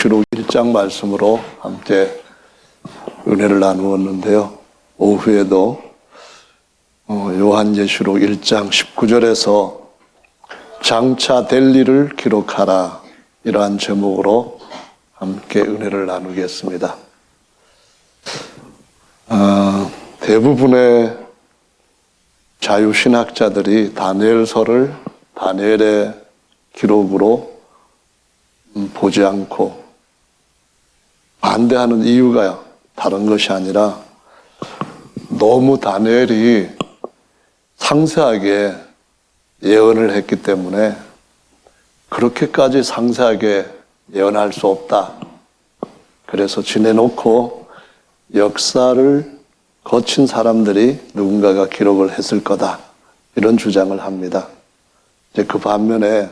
주로 1장 말씀으로 함께 은혜를 나누었는데요. 오후에도 요한계시록 1장 19절에서 장차 될 일을 기록하라, 이러한 제목으로 함께 은혜를 나누겠습니다. 대부분의 자유신학자들이 다니엘서를 다니엘의 기록으로 보지 않고 반대하는 이유가 다른 것이 아니라 너무 다니엘이 상세하게 예언을 했기 때문에 그렇게까지 상세하게 예언할 수 없다. 그래서 지내놓고 역사를 거친 사람들이 누군가가 기록을 했을 거다, 이런 주장을 합니다. 이제 그 반면에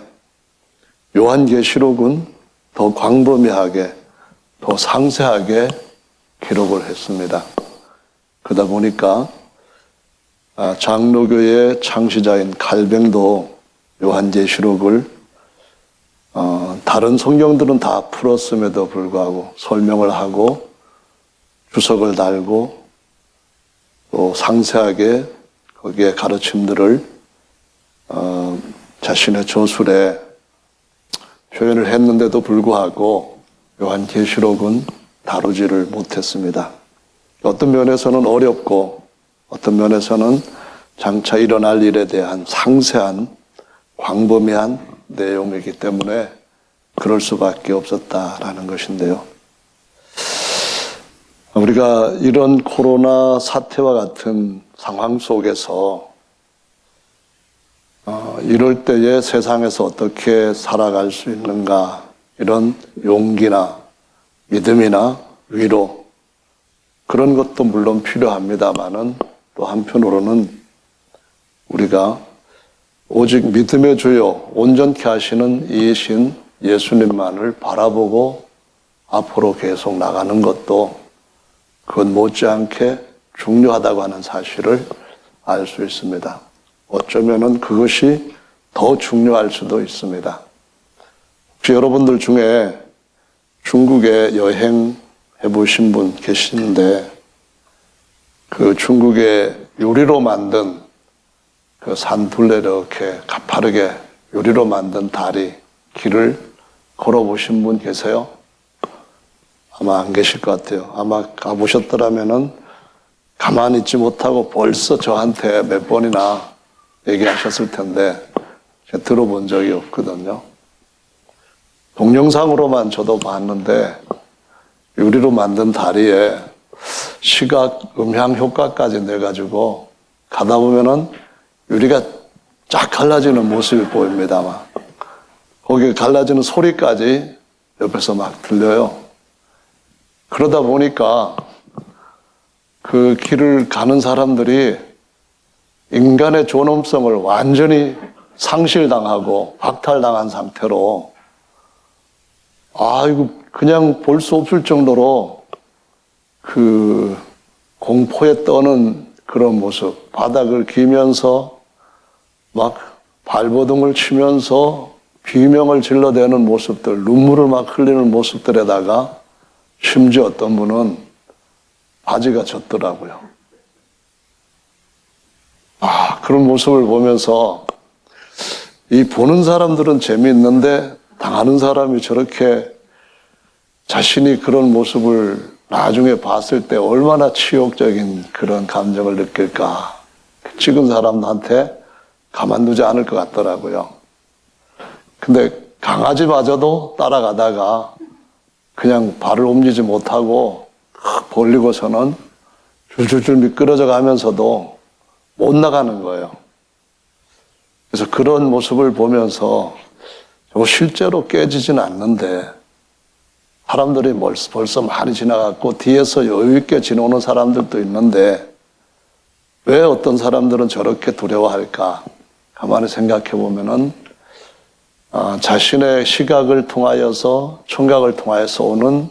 요한계시록은 더 광범위하게, 더 상세하게 기록을 했습니다. 그러다 보니까 장로교의 창시자인 칼뱅도 요한계시록을 다른 성경들은 다 풀었음에도 불구하고 설명을 하고 주석을 달고 또 상세하게 거기에 가르침들을 자신의 저술에 표현을 했는데도 불구하고 요한계시록은 다루지를 못했습니다. 어떤 면에서는 어렵고 어떤 면에서는 장차 일어날 일에 대한 상세한 광범위한 내용이기 때문에 그럴 수밖에 없었다라는 것인데요. 우리가 이런 코로나 사태와 같은 상황 속에서 이럴 때에 세상에서 어떻게 살아갈 수 있는가, 이런 용기나 믿음이나 위로, 그런 것도 물론 필요합니다마는 또 한편으로는 우리가 오직 믿음의 주요 온전케 하시는 이신 예수님만을 바라보고 앞으로 계속 나가는 것도 그건 못지않게 중요하다고 하는 사실을 알 수 있습니다. 어쩌면은 그것이 더 중요할 수도 있습니다. 혹시 여러분들 중에 중국에 여행해 보신 분 계시는데, 그 중국의 유리로 만든 그 산둘레 이렇게 가파르게 유리로 만든 다리, 길을 걸어보신 분 계세요? 아마 안 계실 것 같아요. 아마 가보셨더라면은 가만히 있지 못하고 벌써 저한테 몇 번이나 얘기하셨을 텐데 제가 들어본 적이 없거든요. 동영상으로만 저도 봤는데 유리로 만든 다리에 시각, 음향 효과까지 내가지고 가다 보면은 유리가 쫙 갈라지는 모습이 보입니다만 거기에 갈라지는 소리까지 옆에서 막 들려요. 그러다 보니까 그 길을 가는 사람들이 인간의 존엄성을 완전히 상실당하고 박탈당한 상태로 이거 그냥 볼 수 없을 정도로 그 공포에 떠는 그런 모습, 바닥을 기면서 막 발버둥을 치면서 비명을 질러대는 모습들, 눈물을 막 흘리는 모습들에다가 심지어 어떤 분은 바지가 젖더라고요. 그런 모습을 보면서 이 보는 사람들은 재미있는데 당하는 사람이 저렇게 자신이 그런 모습을 나중에 봤을 때 얼마나 치욕적인 그런 감정을 느낄까. 찍은 사람한테 가만두지 않을 것 같더라고요. 근데 강아지마저도 따라가다가 그냥 발을 옮기지 못하고 벌리고서는 줄줄줄 미끄러져 가면서도 못 나가는 거예요. 그래서 그런 모습을 보면서 실제로 깨지진 않는데 사람들이 벌써 많이 지나갔고 뒤에서 여유 있게 지나오는 사람들도 있는데 왜 어떤 사람들은 저렇게 두려워할까? 가만히 생각해 보면은 자신의 시각을 통하여서, 청각을 통하여서 오는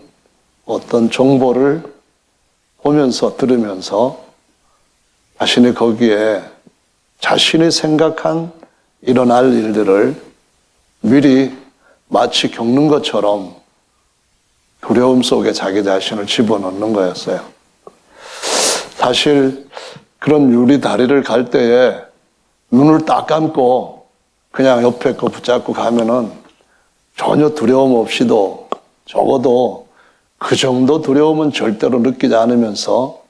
어떤 정보를 보면서 들으면서 자신이 거기에 자신이 생각한 일어날 일들을 미리 마치 겪는 것처럼 두려움 속에 자기 자신을 집어넣는 거였어요. 사실 그런 유리 다리를 갈 때에 눈을 딱 감고 그냥 옆에 거 붙잡고 가면은 전혀 두려움 없이도 적어도 그 정도 두려움은 절대로 느끼지 않으면서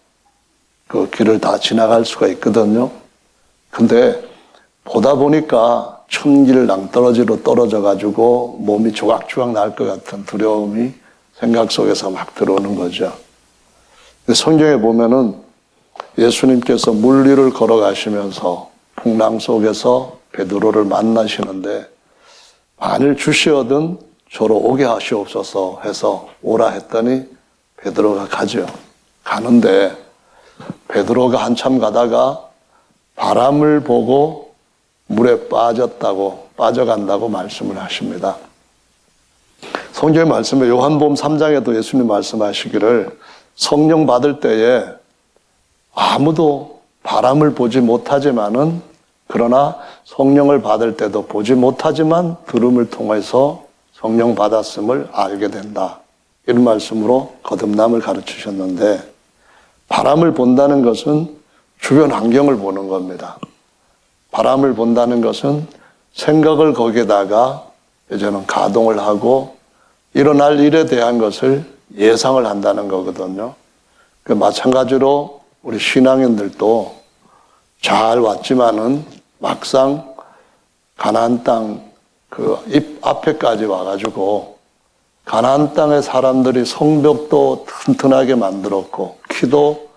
그 길을 다 지나갈 수가 있거든요. 근데 보다 보니까 천길 낭떠러지로 떨어져가지고 몸이 조각조각 날 것 같은 두려움이 생각 속에서 막 들어오는 거죠. 성경에 보면은 예수님께서 물 위를 걸어가시면서 풍랑 속에서 베드로를 만나시는데 만일 주시어든 저로 오게 하시옵소서 해서 오라 했더니 베드로가 가죠. 가는데 베드로가 한참 가다가 바람을 보고 물에 빠져간다고 말씀을 하십니다. 성경의 말씀에 요한복음 3장에도 예수님 말씀하시기를 성령 받을 때에 아무도 바람을 보지 못하지만은 그러나 성령을 받을 때도 보지 못하지만 들음을 통해서 성령 받았음을 알게 된다. 이런 말씀으로 거듭남을 가르치셨는데 바람을 본다는 것은 주변 환경을 보는 겁니다. 바람을 본다는 것은 생각을 거기에다가 이제는 가동을 하고 일어날 일에 대한 것을 예상을 한다는 거거든요. 마찬가지로 우리 신앙인들도 잘 왔지만은 막상 가나안 땅 그 입 앞에까지 와가지고 가나안 땅의 사람들이 성벽도 튼튼하게 만들었고 키도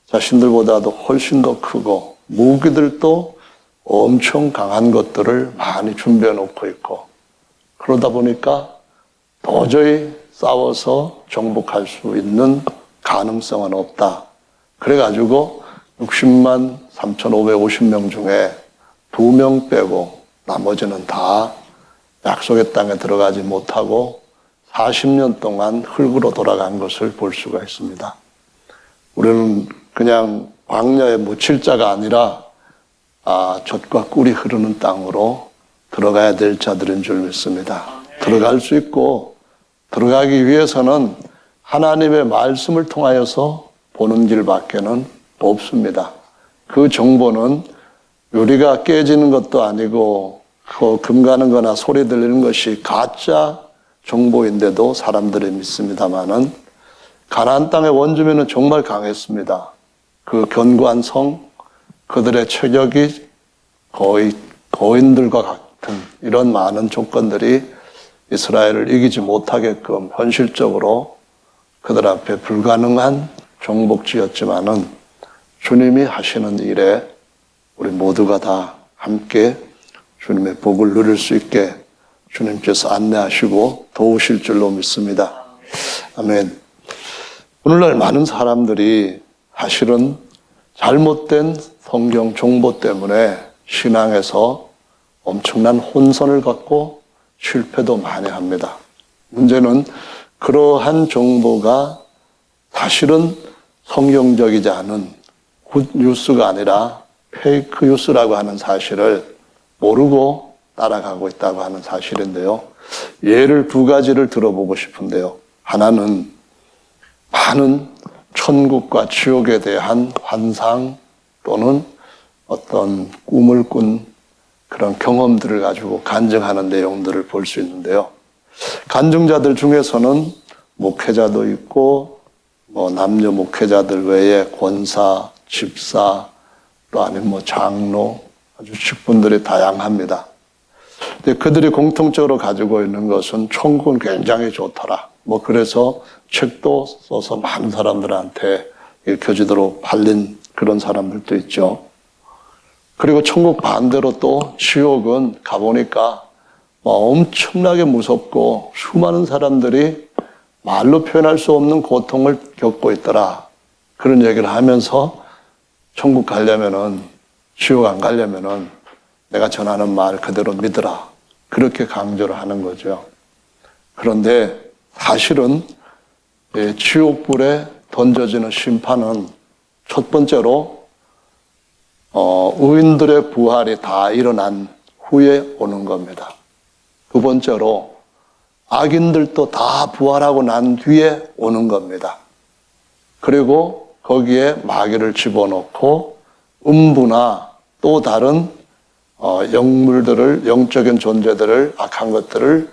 자신들보다도 훨씬 더 크고 무기들도 엄청 강한 것들을 많이 준비해 놓고 있고 그러다 보니까 도저히 싸워서 정복할 수 있는 가능성은 없다. 그래가지고 60만 3,550명 중에 2명 빼고 나머지는 다 약속의 땅에 들어가지 못하고 40년 동안 흙으로 돌아간 것을 볼 수가 있습니다. 우리는 그냥 광야에 묻힐 자가 아니라 젖과 꿀이 흐르는 땅으로 들어가야 될 자들인 줄 믿습니다. 들어갈 수 있고 들어가기 위해서는 하나님의 말씀을 통하여서 보는 길밖에는 없습니다. 그 정보는 유리가 깨지는 것도 아니고 금 가는 거나 소리 들리는 것이 가짜 정보인데도 사람들이 믿습니다마는 가나안 땅의 원주민은 정말 강했습니다. 그 견고한 성, 그들의 체격이 거의 거인들과 같은 이런 많은 조건들이 이스라엘을 이기지 못하게끔 현실적으로 그들 앞에 불가능한 정복지였지만은 주님이 하시는 일에 우리 모두가 다 함께 주님의 복을 누릴 수 있게 주님께서 안내하시고 도우실 줄로 믿습니다. 아멘. 오늘날 많은 사람들이 사실은 잘못된 성경 정보 때문에 신앙에서 엄청난 혼선을 갖고 실패도 많이 합니다. 문제는 그러한 정보가 사실은 성경적이지 않은 굿뉴스가 아니라 페이크 뉴스라고 하는 사실을 모르고 따라가고 있다고 하는 사실인데요. 예를 2가지를 들어보고 싶은데요. 하나는 많은 천국과 지옥에 대한 환상 또는 어떤 꿈을 꾼 그런 경험들을 가지고 간증하는 내용들을 볼 수 있는데요. 간증자들 중에서는 목회자도 있고 남녀 목회자들 외에 권사, 집사 또 아니면 장로 아주 직분들이 다양합니다. 근데 그들이 공통적으로 가지고 있는 것은 천국은 굉장히 좋더라. 그래서 책도 써서 많은 사람들한테 읽혀지도록 팔린 그런 사람들도 있죠. 그리고 천국 반대로 또 지옥은 가보니까 엄청나게 무섭고 수많은 사람들이 말로 표현할 수 없는 고통을 겪고 있더라. 그런 얘기를 하면서 천국 가려면은, 지옥 안 가려면은 내가 전하는 말 그대로 믿으라. 그렇게 강조를 하는 거죠. 그런데 사실은 지옥불에 던져지는 심판은 첫 번째로 의인들의 부활이 다 일어난 후에 오는 겁니다. 두 번째로 악인들도 다 부활하고 난 뒤에 오는 겁니다. 그리고 거기에 마귀를 집어넣고 음부나 또 다른 영물들을, 영적인 존재들을, 악한 것들을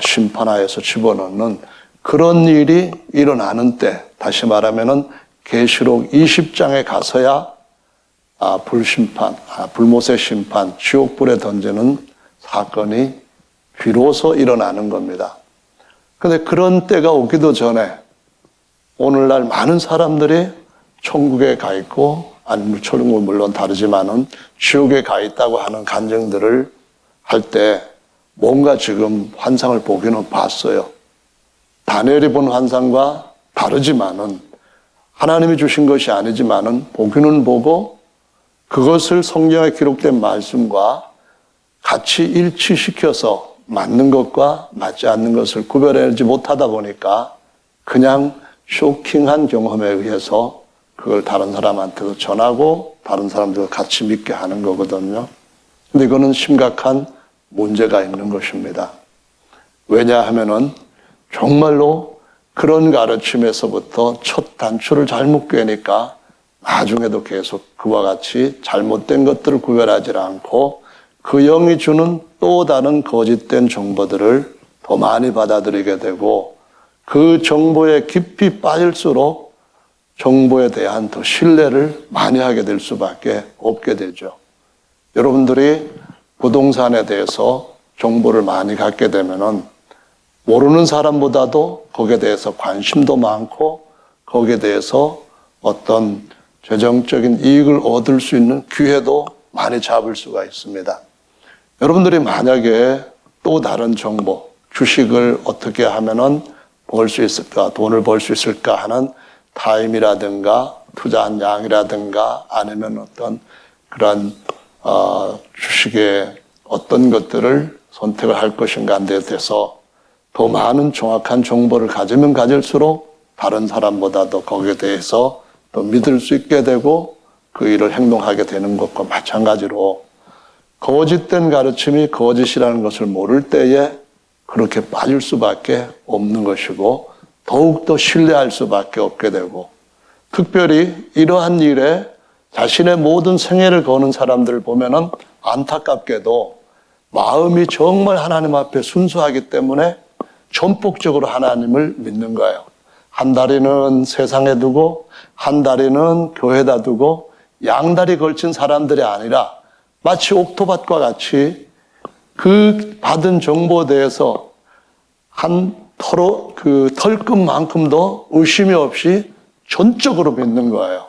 심판하여서 집어넣는 그런 일이 일어나는 때, 다시 말하면은 계시록 20장에 가서야 불심판, 불못의 심판, 지옥불에 던지는 사건이 비로소 일어나는 겁니다. 그런데 그런 때가 오기도 전에 오늘날 많은 사람들이 천국에 가 있고, 아니면 천국은 물론 다르지만은 지옥에 가 있다고 하는 간증들을 할 때 뭔가 지금 환상을 보기는 봤어요. 다니엘이 본 환상과 다르지만은 하나님이 주신 것이 아니지만은 보기는 보고 그것을 성경에 기록된 말씀과 같이 일치시켜서 맞는 것과 맞지 않는 것을 구별하지 못하다 보니까 그냥 쇼킹한 경험에 의해서 그걸 다른 사람한테도 전하고 다른 사람들도 같이 믿게 하는 거거든요. 근데 이거는 심각한 문제가 있는 것입니다. 왜냐하면은 정말로 그런 가르침에서부터 첫 단추를 잘못 꿰니까 나중에도 계속 그와 같이 잘못된 것들을 구별하지 않고 그 영이 주는 또 다른 거짓된 정보들을 더 많이 받아들이게 되고 그 정보에 깊이 빠질수록 정보에 대한 더 신뢰를 많이 하게 될 수밖에 없게 되죠. 여러분들이 부동산에 대해서 정보를 많이 갖게 되면은 모르는 사람보다도 거기에 대해서 관심도 많고 거기에 대해서 어떤 재정적인 이익을 얻을 수 있는 기회도 많이 잡을 수가 있습니다. 여러분들이 만약에 또 다른 정보, 주식을 어떻게 하면은 벌 수 있을까, 돈을 벌 수 있을까 하는 타임이라든가 투자한 양이라든가 아니면 어떤 그런 주식의 어떤 것들을 선택을 할 것인가 에 대해서 더 많은 정확한 정보를 가지면 가질수록 다른 사람보다도 거기에 대해서 더 믿을 수 있게 되고 그 일을 행동하게 되는 것과 마찬가지로 거짓된 가르침이 거짓이라는 것을 모를 때에 그렇게 빠질 수밖에 없는 것이고 더욱더 신뢰할 수밖에 없게 되고 특별히 이러한 일에 자신의 모든 생애를 거는 사람들을 보면은 안타깝게도 마음이 정말 하나님 앞에 순수하기 때문에 전폭적으로 하나님을 믿는 거예요. 한 다리는 세상에 두고 한 다리는 교회에다 두고 양다리 걸친 사람들이 아니라 마치 옥토밭과 같이 그 받은 정보에 대해서 한 털끝만큼도 의심이 없이 전적으로 믿는 거예요.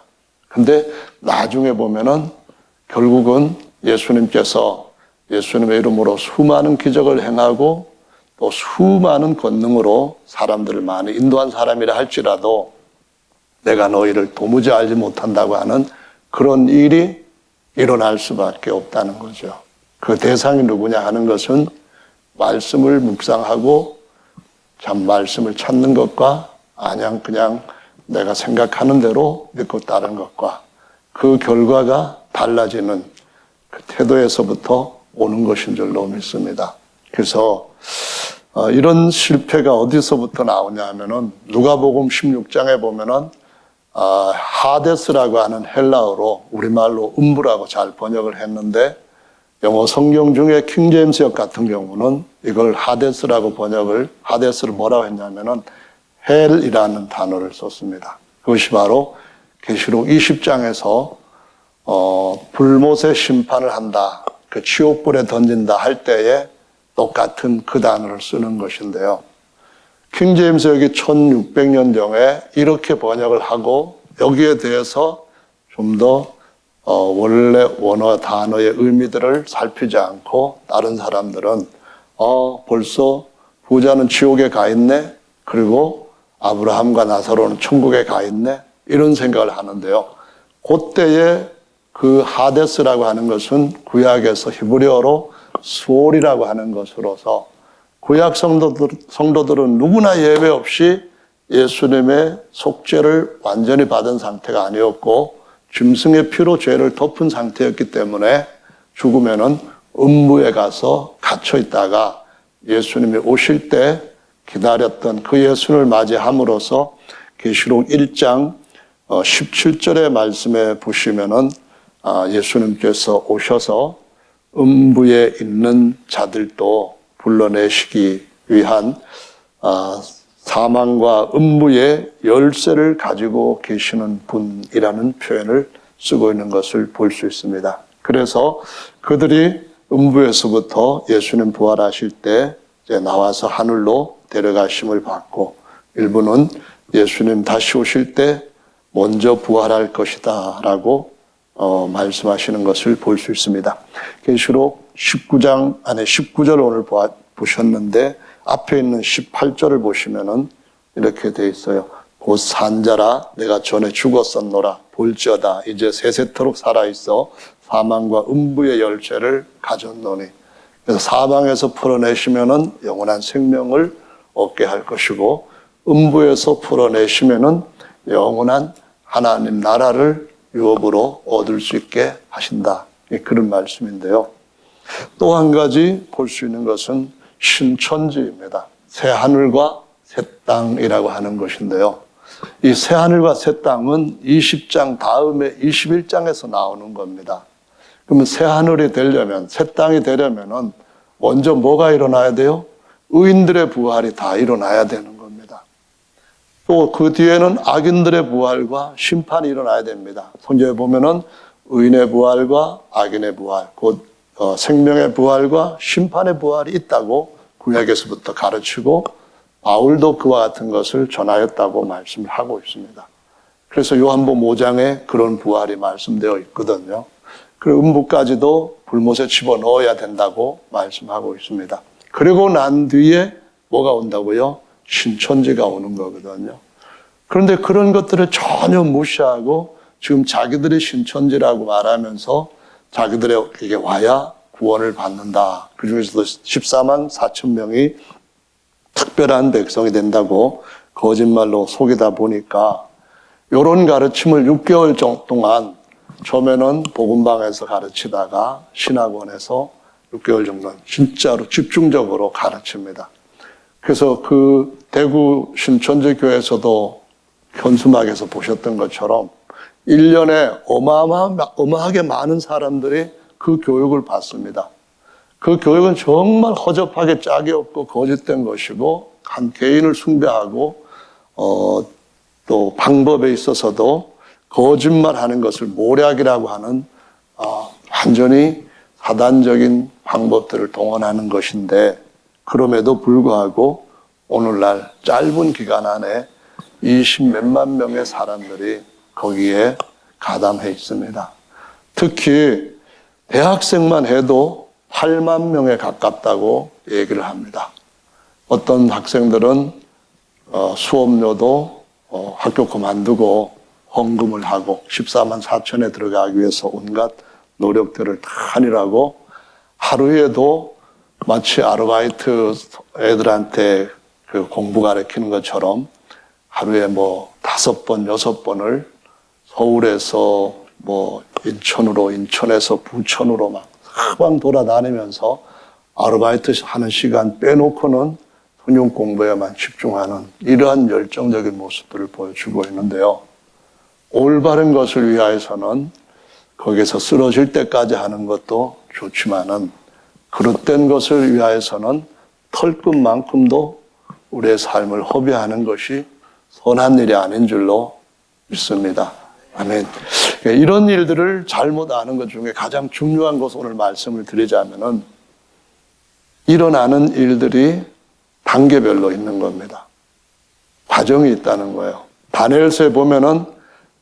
근데 나중에 보면은 결국은 예수님께서 예수님의 이름으로 수많은 기적을 행하고 또 수많은 권능으로 사람들을 많이 인도한 사람이라 할지라도 내가 너희를 도무지 알지 못한다고 하는 그런 일이 일어날 수밖에 없다는 거죠. 그 대상이 누구냐 하는 것은 말씀을 묵상하고 참 말씀을 찾는 것과 그냥 내가 생각하는 대로 믿고 따른 것과 그 결과가 달라지는 그 태도에서부터 오는 것인 줄로 믿습니다. 그래서 이런 실패가 어디서부터 나오냐 하면은 누가복음 16장에 보면은 하데스라고 하는 헬라어로 우리말로 음부라고 잘 번역을 했는데 영어 성경 중에 킹제임스역 같은 경우는 이걸 하데스라고 하데스를 뭐라고 했냐면은 헬이라는 단어를 썼습니다. 그것이 바로 계시록 20장에서 불못의 심판을 한다, 그 지옥불에 던진다 할 때에 똑같은 그 단어를 쓰는 것인데요. 킹제임스역이 1600년경에 이렇게 번역을 하고 여기에 대해서 좀 더 원래 원어 단어의 의미들을 살피지 않고 다른 사람들은 벌써 부자는 지옥에 가 있네, 그리고 아브라함과 나사로는 천국에 가 있네, 이런 생각을 하는데요. 그때의 그 하데스라고 하는 것은 구약에서 히브리어로 수올이라고 하는 것으로서 구약 성도들은 누구나 예외 없이 예수님의 속죄를 완전히 받은 상태가 아니었고 짐승의 피로 죄를 덮은 상태였기 때문에 죽으면은 음부에 가서 갇혀 있다가 예수님이 오실 때 기다렸던 그 예수를 맞이함으로써 계시록 1장 17절의 말씀에 보시면은 예수님께서 오셔서 음부에 있는 자들도 불러내시기 위한 사망과 음부의 열쇠를 가지고 계시는 분이라는 표현을 쓰고 있는 것을 볼 수 있습니다. 그래서 그들이 음부에서부터 예수님 부활하실 때 이제 나와서 하늘로 데려가심을 받고, 일부는 예수님 다시 오실 때 먼저 부활할 것이다 라고 말씀하시는 것을 볼 수 있습니다. 계시록 19장 안에 19절 오늘 보셨는데 앞에 있는 18절을 보시면은 이렇게 돼 있어요. 곧 산자라 내가 전에 죽었었노라 볼지어다 이제 세세토록 살아있어 사망과 음부의 열쇠를 가졌노니. 그래서 사망에서 풀어내시면은 영원한 생명을 얻게 할 것이고, 음부에서 풀어내시면은 영원한 하나님 나라를 유업으로 얻을 수 있게 하신다. 그런 말씀인데요. 또 한 가지 볼 수 있는 것은 신천지입니다. 새 하늘과 새 땅이라고 하는 것인데요. 이 새 하늘과 새 땅은 20장 다음에 21장에서 나오는 겁니다. 그러면 새 하늘이 되려면, 새 땅이 되려면은 먼저 뭐가 일어나야 돼요? 의인들의 부활이 다 일어나야 되는 겁니다. 또 그 뒤에는 악인들의 부활과 심판이 일어나야 됩니다. 성경에 보면은 의인의 부활과 악인의 부활, 곧 생명의 부활과 심판의 부활이 있다고 구약에서부터 가르치고, 바울도 그와 같은 것을 전하였다고 말씀을 하고 있습니다. 그래서 요한복음 5장에 그런 부활이 말씀되어 있거든요. 그리고 음부까지도 불못에 집어넣어야 된다고 말씀하고 있습니다. 그리고 난 뒤에 뭐가 온다고요? 신천지가 오는 거거든요. 그런데 그런 것들을 전혀 무시하고 지금 자기들이 신천지라고 말하면서 자기들에게 와야 구원을 받는다. 그 중에서도 14만 4천 명이 특별한 백성이 된다고 거짓말로 속이다 보니까 이런 가르침을 6개월 동안 처음에는 복음방에서 가르치다가 신학원에서 6개월 정도는 진짜로 집중적으로 가르칩니다. 그래서 그 대구 신천지교회에서도 현수막에서 보셨던 것처럼 1년에 어마어마하게 많은 사람들이 그 교육을 받습니다. 그 교육은 정말 허접하게 짝이 없고 거짓된 것이고, 한 개인을 숭배하고 또 방법에 있어서도 거짓말하는 것을 모략이라고 하는 완전히 사단적인 방법들을 동원하는 것인데, 그럼에도 불구하고 오늘날 짧은 기간 안에 20몇만 명의 사람들이 거기에 가담해 있습니다. 특히 대학생만 해도 8만 명에 가깝다고 얘기를 합니다. 어떤 학생들은 수업료도 학교 그만두고 헌금을 하고 14만 4천에 들어가기 위해서 온갖 노력들을 다 하느라고 하루에도 마치 아르바이트 애들한테 그 공부 가르치는 것처럼 하루에 5번, 6번을 서울에서 인천으로, 인천에서 부천으로 막 사방 돌아다니면서 아르바이트 하는 시간 빼놓고는 성경 공부에만 집중하는 이러한 열정적인 모습들을 보여주고 있는데요. 올바른 것을 위하여서는 거기서 쓰러질 때까지 하는 것도 좋지만은, 그릇된 것을 위하여서는 털끝만큼도 우리의 삶을 허비하는 것이 선한 일이 아닌 줄로 믿습니다. 아멘. 이런 일들을 잘못 아는 것 중에 가장 중요한 것을 오늘 말씀을 드리자면은, 일어나는 일들이 단계별로 있는 겁니다. 과정이 있다는 거예요. 다니엘서에 보면은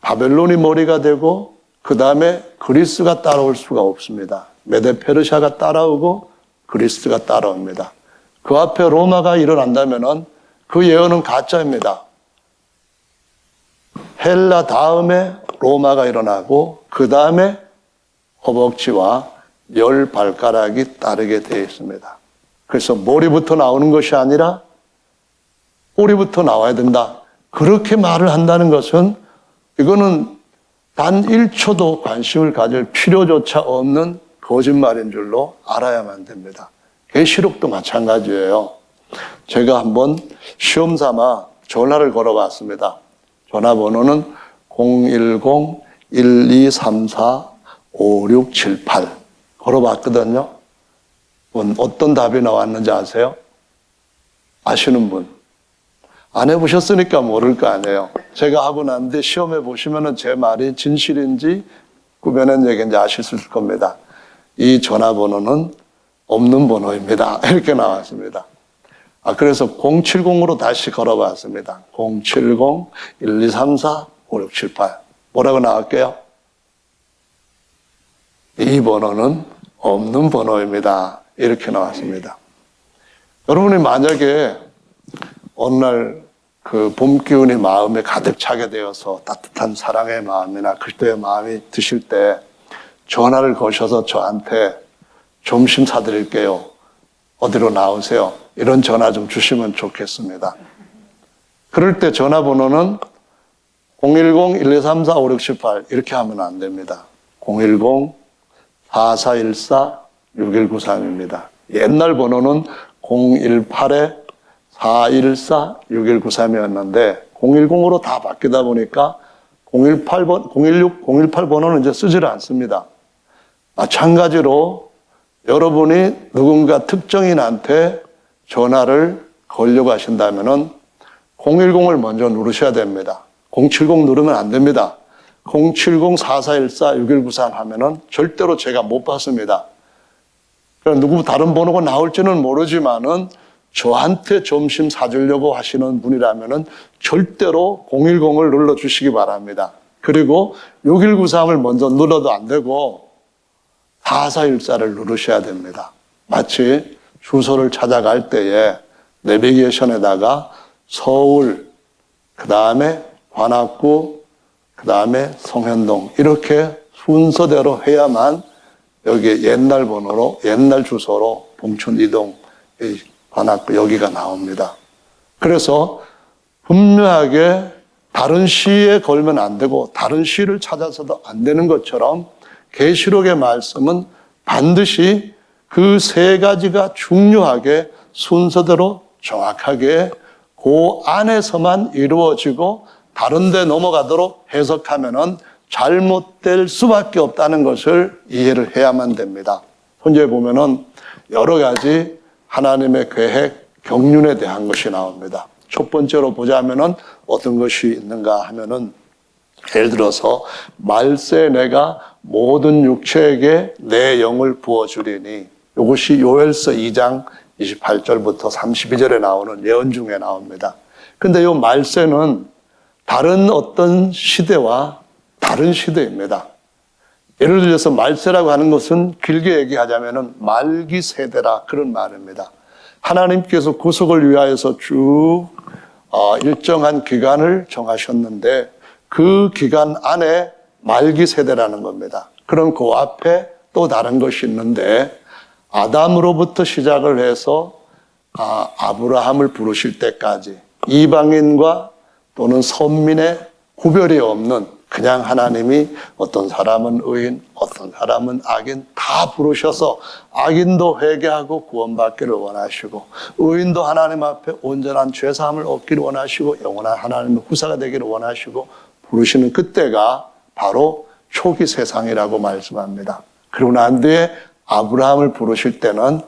바벨론이 머리가 되고 그 다음에 그리스가 따라올 수가 없습니다. 메데 페르시아가 따라오고 그리스가 따라옵니다. 그 앞에 로마가 일어난다면은 그 예언은 가짜입니다. 헬라 다음에 로마가 일어나고 그 다음에 허벅지와 10발가락이 따르게 되어 있습니다. 그래서 머리부터 나오는 것이 아니라 꼬리부터 나와야 된다. 그렇게 말을 한다는 것은 이거는 단 1초도 관심을 가질 필요조차 없는 거짓말인 줄로 알아야만 됩니다. 계시록도 마찬가지예요. 제가 한번 시험 삼아 전화를 걸어봤습니다. 전화번호는 010-1234-5678 걸어봤거든요. 어떤 답이 나왔는지 아세요? 아시는 분? 안 해보셨으니까 모를 거 아니에요. 제가 하고 났는데 시험해 보시면 제 말이 진실인지 꾸며낸 얘기인지 아실 수 있을 겁니다. 이 전화번호는 없는 번호입니다. 이렇게 나왔습니다. 그래서 070으로 다시 걸어봤습니다. 070-1234-5678 뭐라고 나올게요? 이 번호는 없는 번호입니다. 이렇게 나왔습니다. 여러분이 만약에 어느 날 그 봄 기운이 마음에 가득 차게 되어서 따뜻한 사랑의 마음이나 그리스도의 마음이 드실 때 전화를 거셔서 저한테 점심 사드릴게요. 어디로 나오세요? 이런 전화 좀 주시면 좋겠습니다. 그럴 때 전화번호는 010-1234-5678 이렇게 하면 안 됩니다. 010-4414-6193입니다. 옛날 번호는 018-414-6193이었는데 010으로 다 바뀌다 보니까 018번호는 이제 쓰지를 않습니다. 마찬가지로 여러분이 누군가 특정인한테 전화를 걸려고 하신다면은 010을 먼저 누르셔야 됩니다. 070 누르면 안 됩니다. 070-4414-6193 하면은 절대로 제가 못 받습니다. 누구 다른 번호가 나올지는 모르지만은 저한테 점심 사주려고 하시는 분이라면은 절대로 010을 눌러주시기 바랍니다. 그리고 6193을 먼저 눌러도 안 되고 4414를 누르셔야 됩니다. 마치 주소를 찾아갈 때에 내비게이션에다가 서울, 그 다음에 관악구, 그 다음에 성현동 이렇게 순서대로 해야만 여기 옛날 번호로, 옛날 주소로 봉천 이동, 관악구 여기가 나옵니다. 그래서 분명하게 다른 시에 걸면 안 되고 다른 시를 찾아서도 안 되는 것처럼 계시록의 말씀은 반드시 그 세 가지가 중요하게 순서대로 정확하게 그 안에서만 이루어지고 다른 데 넘어가도록 해석하면은 잘못될 수밖에 없다는 것을 이해를 해야만 됩니다. 현재 보면은 여러 가지 하나님의 계획, 경륜에 대한 것이 나옵니다. 첫 번째로 보자면은 어떤 것이 있는가 하면은 예를 들어서 말세 내가 모든 육체에게 내 영을 부어주리니 이것이 요엘서 2장 28절부터 32절에 나오는 예언 중에 나옵니다. 근데 이 말세는 다른 어떤 시대와 다른 시대입니다. 예를 들어서 말세라고 하는 것은 길게 얘기하자면 말기 세대라 그런 말입니다. 하나님께서 구속을 위하여서 쭉 일정한 기간을 정하셨는데 그 기간 안에 말기 세대라는 겁니다. 그럼 그 앞에 또 다른 것이 있는데 아담으로부터 시작을 해서 아브라함을 부르실 때까지 이방인과 또는 선민의 구별이 없는 그냥 하나님이 어떤 사람은 의인, 어떤 사람은 악인 다 부르셔서 악인도 회개하고 구원받기를 원하시고 의인도 하나님 앞에 온전한 죄사함을 얻기를 원하시고 영원한 하나님의 후사가 되기를 원하시고 부르시는 그때가 바로 초기 세상이라고 말씀합니다. 그리고 난 뒤에 아브라함을 부르실 때는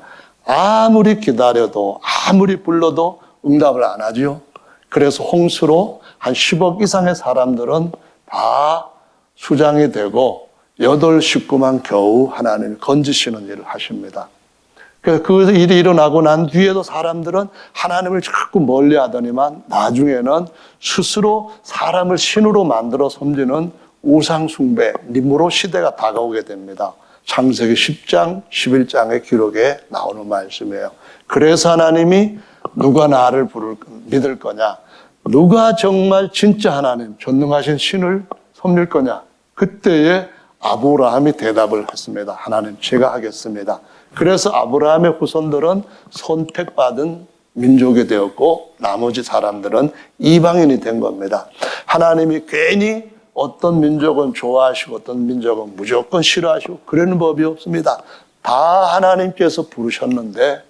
아무리 기다려도 아무리 불러도 응답을 안 하죠. 그래서 홍수로 한 10억 이상의 사람들은 다 수장이 되고 8 식구만 겨우 하나님이 건지시는 일을 하십니다. 그 일이 일어나고 난 뒤에도 사람들은 하나님을 자꾸 멀리 하더니만 나중에는 스스로 사람을 신으로 만들어 섬기는 우상숭배, 니므로 시대가 다가오게 됩니다. 창세기 10장, 11장의 기록에 나오는 말씀이에요. 그래서 하나님이 누가 나를 믿을 거냐? 누가 정말 진짜 하나님, 전능하신 신을 섬길 거냐? 그때에 아브라함이 대답을 했습니다. 하나님, 제가 하겠습니다. 그래서 아브라함의 후손들은 선택받은 민족이 되었고 나머지 사람들은 이방인이 된 겁니다. 하나님이 괜히 어떤 민족은 좋아하시고 어떤 민족은 무조건 싫어하시고 그러는 법이 없습니다. 다 하나님께서 부르셨는데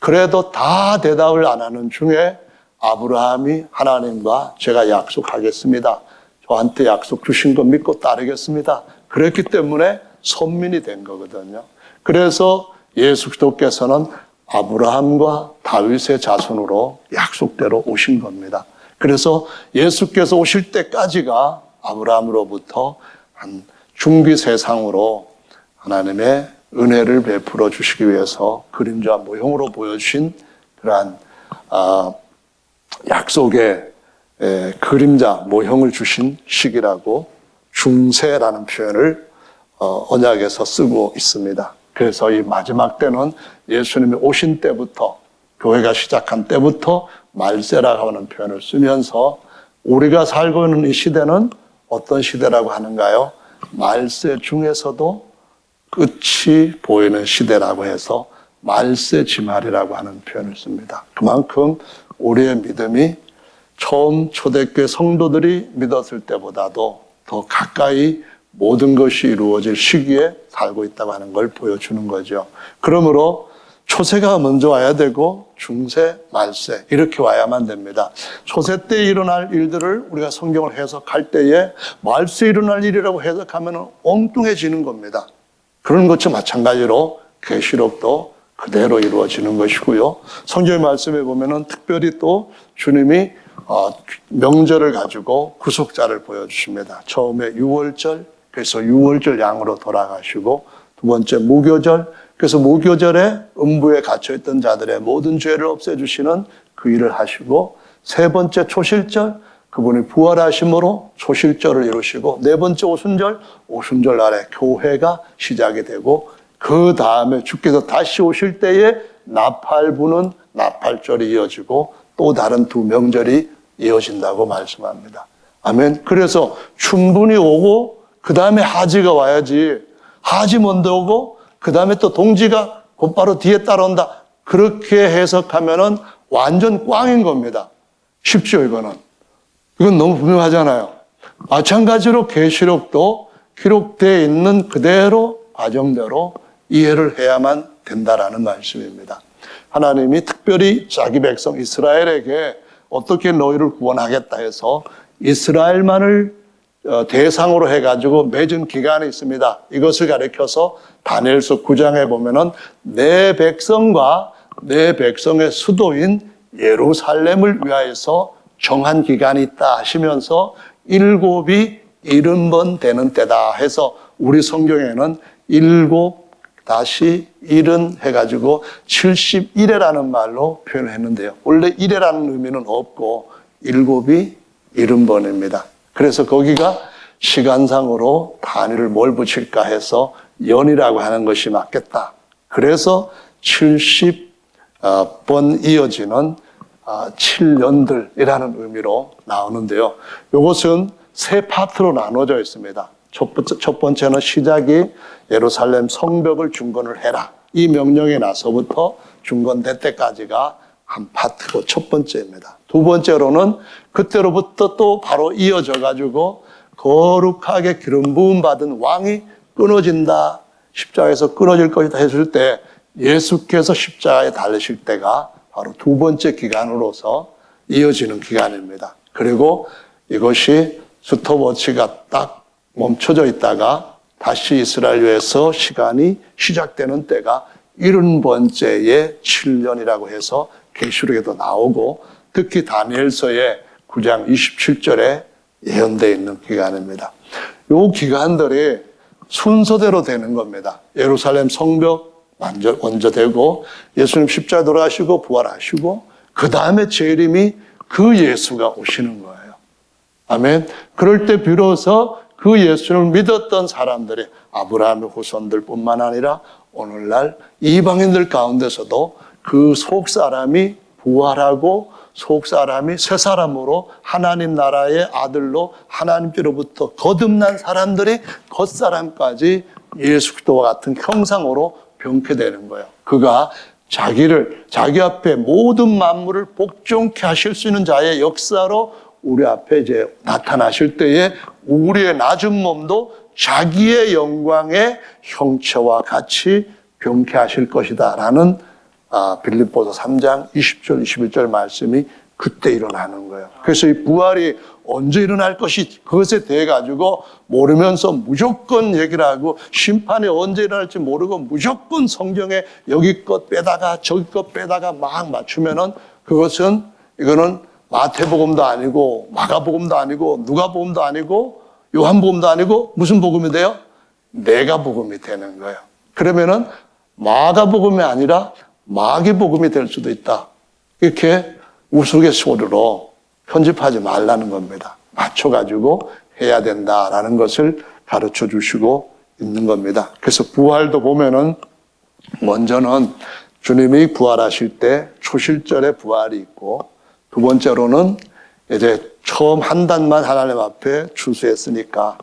그래도 다 대답을 안 하는 중에 아브라함이 하나님과 제가 약속하겠습니다. 저한테 약속 주신 거 믿고 따르겠습니다. 그랬기 때문에 선민이 된 거거든요. 그래서 예수 그리스도께서는 아브라함과 다윗의 자손으로 약속대로 오신 겁니다. 그래서 예수께서 오실 때까지가 아브라함으로부터 한 중비 세상으로 하나님의 은혜를 베풀어 주시기 위해서 그림자 모형으로 보여주신 그러한 약속의 그림자 모형을 주신 시기라고 중세라는 표현을 언약에서 쓰고 있습니다. 그래서 이 마지막 때는 예수님이 오신 때부터, 교회가 시작한 때부터 말세라고 하는 표현을 쓰면서 우리가 살고 있는 이 시대는 어떤 시대라고 하는가요? 말세 중에서도 끝이 보이는 시대라고 해서 말세지말이라고 하는 표현을 씁니다. 그만큼 우리의 믿음이 처음 초대교회 성도들이 믿었을 때보다도 더 가까이 모든 것이 이루어질 시기에 살고 있다고 하는 걸 보여주는 거죠. 그러므로 초세가 먼저 와야 되고 중세, 말세 이렇게 와야만 됩니다. 초세 때 일어날 일들을 우리가 성경을 해석할 때에 말세 일어날 일이라고 해석하면 엉뚱해지는 겁니다. 그런 것과 마찬가지로 계시록도 그대로 이루어지는 것이고요. 성경의 말씀에 보면은 특별히 또 주님이 명절을 가지고 구속자를 보여주십니다. 처음에 유월절, 그래서 유월절 양으로 돌아가시고, 두 번째 무교절, 그래서 무교절에 음부에 갇혀있던 자들의 모든 죄를 없애주시는 그 일을 하시고, 세 번째 초실절, 그분이 부활하심으로 초실절을 이루시고, 네 번째 오순절, 오순절 날에 교회가 시작이 되고, 그 다음에 주께서 다시 오실 때에 나팔 부는 나팔절이 이어지고 또 다른 두 명절이 이어진다고 말씀합니다. 아멘. 그래서 춘분이 오고 그 다음에 하지가 와야지, 하지 먼저 오고 그 다음에 또 동지가 곧바로 뒤에 따라온다, 그렇게 해석하면은 완전 꽝인 겁니다. 쉽죠, 이거는. 이건 너무 분명하잖아요. 마찬가지로 계시록도 기록되어 있는 그대로 과정대로 이해를 해야만 된다라는 말씀입니다. 하나님이 특별히 자기 백성 이스라엘에게 어떻게 너희를 구원하겠다 해서 이스라엘만을 대상으로 해가지고 맺은 기간이 있습니다. 이것을 가리켜서 다니엘서 9장에 보면은 내 백성과 내 백성의 수도인 예루살렘을 위하여서 정한 기간이 있다 하시면서 7이 70번 되는 때다 해서 우리 성경에는 7-1은 해가지고 71회라는 말로 표현했는데요. 원래 1회라는 의미는 없고 7이 70번입니다. 그래서 거기가 시간상으로 단위를 뭘 붙일까 해서 연이라고 하는 것이 맞겠다. 그래서 70번 이어지는 7년들이라는 의미로 나오는데요. 이것은 세 파트로 나눠져 있습니다. 첫 번째는 시작이 예루살렘 성벽을 중건을 해라, 이 명령에 나서부터 중건될 때까지가 한 파트고 첫 번째입니다. 두 번째로는 그때로부터 또 바로 이어져 가지고 거룩하게 기름 부음 받은 왕이 끊어진다, 십자가에서 끊어질 것이다 했을 때 예수께서 십자가에 달리실 때가 바로 두 번째 기간으로서 이어지는 기간입니다. 그리고 이것이 스톱워치가 딱 멈춰져 있다가 다시 이스라엘에서 시간이 시작되는 때가 70번째의 7년이라고 해서 계시록에도 나오고, 특히 다니엘서의 9장 27절에 예언되어 있는 기간입니다. 이 기간들이 순서대로 되는 겁니다. 예루살렘 성벽 먼저 되고, 예수님 십자가에 돌아가시고 부활하시고, 그 다음에 재림이 그 예수가 오시는 거예요. 아멘. 그럴 때 비로소 그 예수를 믿었던 사람들이 아브라함의 후손들 뿐만 아니라 오늘날 이방인들 가운데서도 그 속사람이 부활하고 속사람이 새 사람으로 하나님 나라의 아들로 하나님께로부터 거듭난 사람들이 겉사람까지 예수 그리스도와 같은 형상으로 변케되는 거예요. 그가 자기 앞에 모든 만물을 복종케 하실 수 있는 자의 역사로 우리 앞에 이제 나타나실 때에 우리의 낮은 몸도 자기의 영광의 형체와 같이 변케 하실 것이다 라는 빌립보서 3장 20절, 21절 말씀이 그때 일어나는 거예요. 그래서 이 부활이 언제 일어날 것이 그것에 대해 가지고 모르면서 무조건 얘기를 하고 심판이 언제 일어날지 모르고 무조건 성경에 여기 것 빼다가 저기 것 빼다가 막 맞추면은 이거는 마태복음도 아니고 마가복음도 아니고 누가복음도 아니고 요한복음도 아니고 무슨 복음이 돼요? 내가복음이 되는 거예요. 그러면은 마가복음이 아니라 마귀복음이 될 수도 있다. 이렇게 우스갯소리로 편집하지 말라는 겁니다. 맞춰가지고 해야 된다라는 것을 가르쳐 주시고 있는 겁니다. 그래서 부활도 보면은 먼저는 주님이 부활하실 때 초실절에 부활이 있고 두 번째로는 이제 처음 한 단만 하나님 앞에 추수했으니까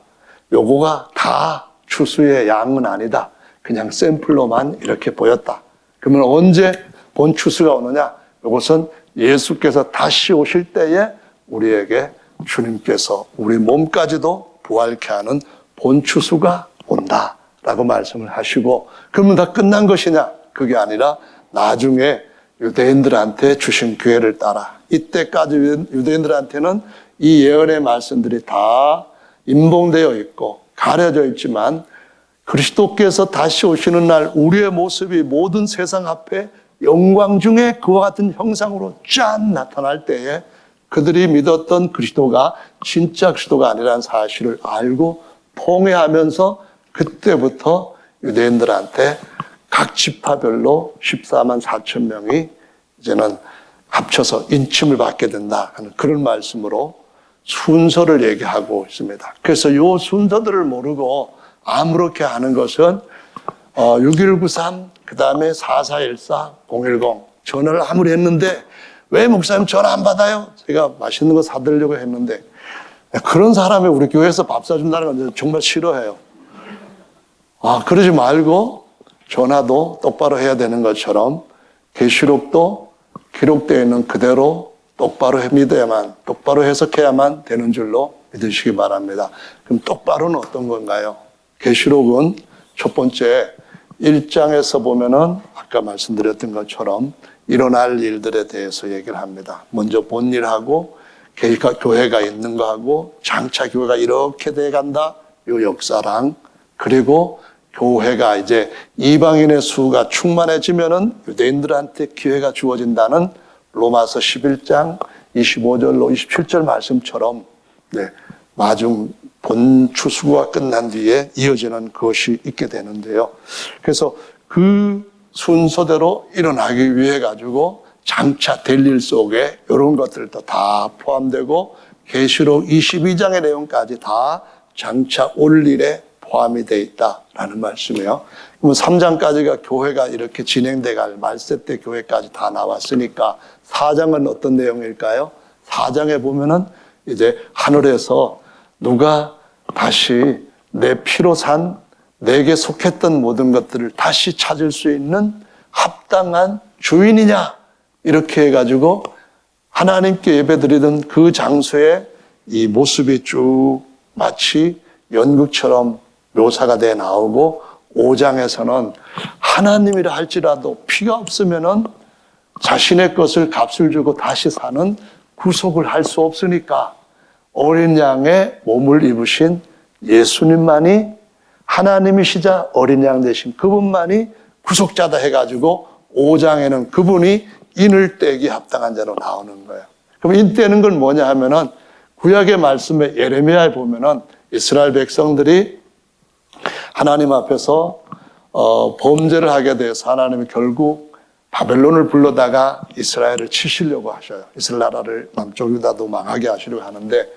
요거가 다 추수의 양은 아니다. 그냥 샘플로만 이렇게 보였다. 그러면 언제 본 추수가 오느냐? 이것은 예수께서 다시 오실 때에 우리에게 주님께서 우리 몸까지도 부활케 하는 본 추수가 온다라고 말씀을 하시고, 그러면 다 끝난 것이냐? 그게 아니라 나중에 유대인들한테 주신 기회를 따라 이때까지 유대인들한테는 이 예언의 말씀들이 다 인봉되어 있고 가려져 있지만 그리스도께서 다시 오시는 날 우리의 모습이 모든 세상 앞에 영광 중에 그와 같은 형상으로 짠 나타날 때에 그들이 믿었던 그리스도가 진짜 그리스도가 아니라는 사실을 알고 통회하면서 그때부터 유대인들한테 각 지파별로 14만 4천 명이 이제는 합쳐서 인침을 받게 된다 하는 그런 말씀으로 순서를 얘기하고 있습니다. 그래서 이 순서들을 모르고 아무렇게 하는 것은 6193, 그 다음에 4414, 010 전화를 아무리 했는데 왜 목사님 전화 안 받아요? 제가 맛있는 거 사드리려고 했는데 그런 사람이 우리 교회에서 밥 사준다는 건 정말 싫어해요. 그러지 말고 전화도 똑바로 해야 되는 것처럼 계시록도 기록되어 있는 그대로 똑바로 믿어야만, 똑바로 해석해야만 되는 줄로 믿으시기 바랍니다. 그럼 똑바로는 어떤 건가요? 계시록은 첫 번째 1장에서 보면은 아까 말씀드렸던 것처럼 일어날 일들에 대해서 얘기를 합니다. 먼저 본 일하고 교회가 있는 거하고 장차 교회가 이렇게 돼 간다. 요 역사랑 그리고 교회가 이제 이방인의 수가 충만해지면은 유대인들한테 기회가 주어진다는 로마서 11장 25절로 27절 말씀처럼 마중 본 추수가 끝난 뒤에 이어지는 것이 있게 되는데요. 그래서 그 순서대로 일어나기 위해 가지고 장차 될 일 속에 이런 것들도 다 포함되고 계시록 22장의 내용까지 다 장차 올 일에 포함이 되어 있다라는 말씀이에요. 그러면 3장까지가 교회가 이렇게 진행돼 갈 말세 때 교회까지 다 나왔으니까 4장은 어떤 내용일까요? 4장에 보면은 이제 하늘에서 누가 다시 내 피로 산 내게 속했던 모든 것들을 다시 찾을 수 있는 합당한 주인이냐 이렇게 해가지고 하나님께 예배드리던 그 장소에 이 모습이 쭉 마치 연극처럼 묘사가 돼 나오고 5장에서는 하나님이라 할지라도 피가 없으면은 자신의 것을 값을 주고 다시 사는 구속을 할 수 없으니까 어린 양의 몸을 입으신 예수님만이 하나님이시자 어린 양 되신 그분만이 구속자다 해가지고 5장에는 그분이 인을 떼기 합당한 자로 나오는 거예요. 그럼 인 떼는 건 뭐냐 하면은 구약의 말씀에 예레미야에 보면은 이스라엘 백성들이 하나님 앞에서 범죄를 하게 돼서 하나님이 결국 바벨론을 불러다가 이스라엘을 치시려고 하셔요. 이스라엘 나라를 남쪽 유다도 망하게 하시려고 하는데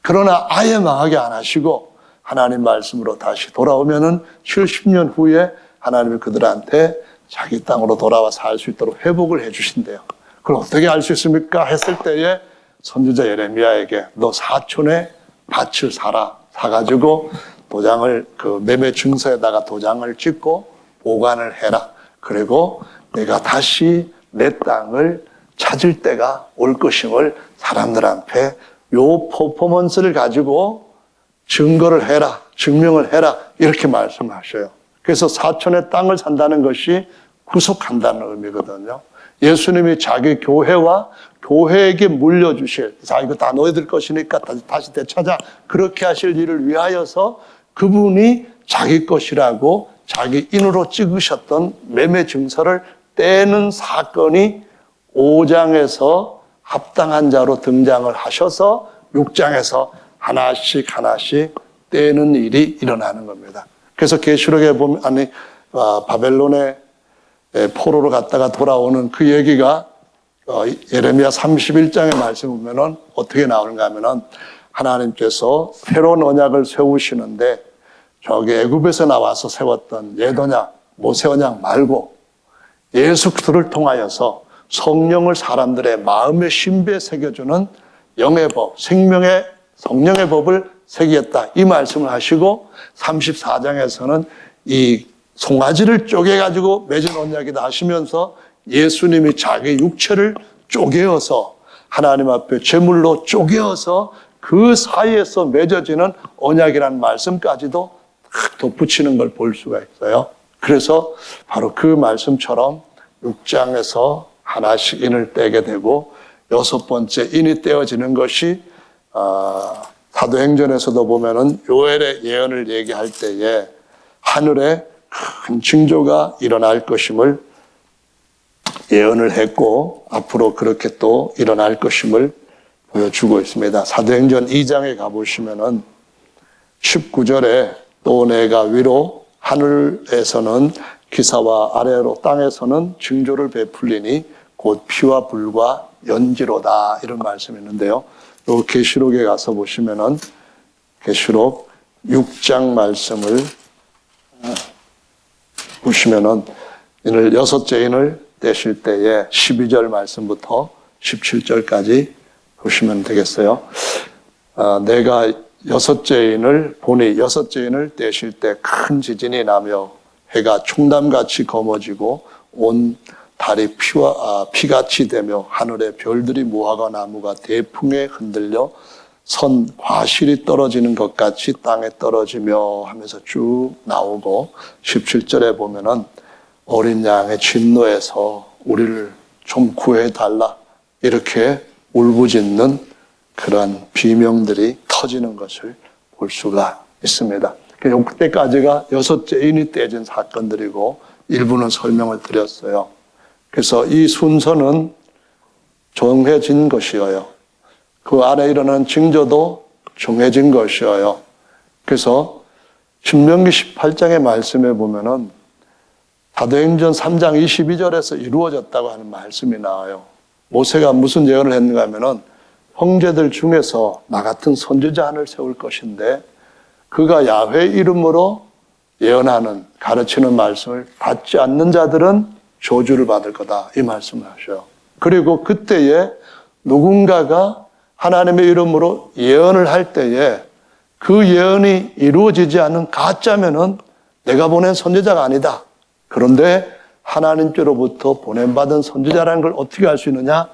그러나 아예 망하게 안 하시고 하나님 말씀으로 다시 돌아오면은 70년 후에 하나님이 그들한테 자기 땅으로 돌아와 살 수 있도록 회복을 해 주신대요. 그걸 어떻게 알 수 있습니까? 했을 때에 선지자 예레미야에게 너 사촌의 밭을 사가지고 도장을 그 매매 증서에다가 도장을 찍고 보관을 해라. 그리고 내가 다시 내 땅을 찾을 때가 올 것임을 사람들한테 요 퍼포먼스를 가지고 증거를 해라, 증명을 해라 이렇게 말씀하셔요. 그래서 사촌의 땅을 산다는 것이 구속한다는 의미거든요. 예수님이 자기 교회와 교회에게 물려주실, 자, 이거 다 너희들 것이니까 다시 되찾아. 그렇게 하실 일을 위하여서 그분이 자기 것이라고 자기 인으로 찍으셨던 매매 증서를 떼는 사건이 5장에서 합당한 자로 등장을 하셔서 6장에서 하나씩 떼는 일이 일어나는 겁니다. 그래서 계시록에 보면, 바벨론의 포로로 갔다가 돌아오는 그 얘기가 예레미야 31장의 말씀 보면은 어떻게 나오는가 하면은 하나님께서 새로운 언약을 세우시는데 저기 애굽에서 나와서 세웠던 옛 언약, 모세 언약 말고 예수 그리스도를 통하여서 성령을 사람들의 마음의 신비에 새겨주는 영의 법, 생명의 성령의 법을 새기겠다. 이 말씀을 하시고 34장에서는 이 송아지를 쪼개가지고 맺은 언약이다 하시면서 예수님이 자기 육체를 쪼개어서 하나님 앞에 제물로 쪼개어서 그 사이에서 맺어지는 언약이라는 말씀까지도 딱 덧붙이는 걸 볼 수가 있어요. 그래서 바로 그 말씀처럼 6장에서 하나씩 인을 떼게 되고 6번째 인이 떼어지는 것이 사도행전에서도 보면은 요엘의 예언을 얘기할 때에 하늘에 큰 징조가 일어날 것임을 예언을 했고 앞으로 그렇게 또 일어날 것임을 보여주고 있습니다. 사도행전 2장에 가보시면은 19절에 또 내가 위로 하늘에서는 기사와 아래로 땅에서는 징조를 베풀리니 곧 피와 불과 연기로다 이런 말씀이 있는데요. 또 계시록에 가서 보시면은 계시록 6장 말씀을 보시면은 이늘 6째 인을 떼실 때에 12절 말씀부터 17절까지 보시면 되겠어요. 내가 6째 인을 보니 6째 인을 떼실 때 큰 지진이 나며 해가 총담같이 검어지고 온 달이 피같이 되며 하늘의 별들이 무화과 나무가 대풍에 흔들려 선 과실이 떨어지는 것 같이 땅에 떨어지며 하면서 쭉 나오고 17절에 보면은 어린 양의 진노에서 우리를 좀 구해달라 이렇게 울부짖는 그런 비명들이 터지는 것을 볼 수가 있습니다. 그때까지가 6째 인이 떼진 사건들이고 일부는 설명을 드렸어요. 그래서 이 순서는 정해진 것이어요. 그 안에 일어나는 징조도 정해진 것이어요. 그래서 신명기 18장의 말씀에 보면은 사도행전 3장 22절에서 이루어졌다고 하는 말씀이 나와요. 모세가 무슨 예언을 했는가 하면은 형제들 중에서 나 같은 선지자 하나를 세울 것인데 그가 야훼 이름으로 예언하는 가르치는 말씀을 받지 않는 자들은 저주를 받을 거다 이 말씀을 하셔요. 그리고 그때에 누군가가 하나님의 이름으로 예언을 할 때에 그 예언이 이루어지지 않은 가짜면은 내가 보낸 선지자가 아니다. 그런데 하나님께로부터 보냄받은 선지자라는 걸 어떻게 알 수 있느냐?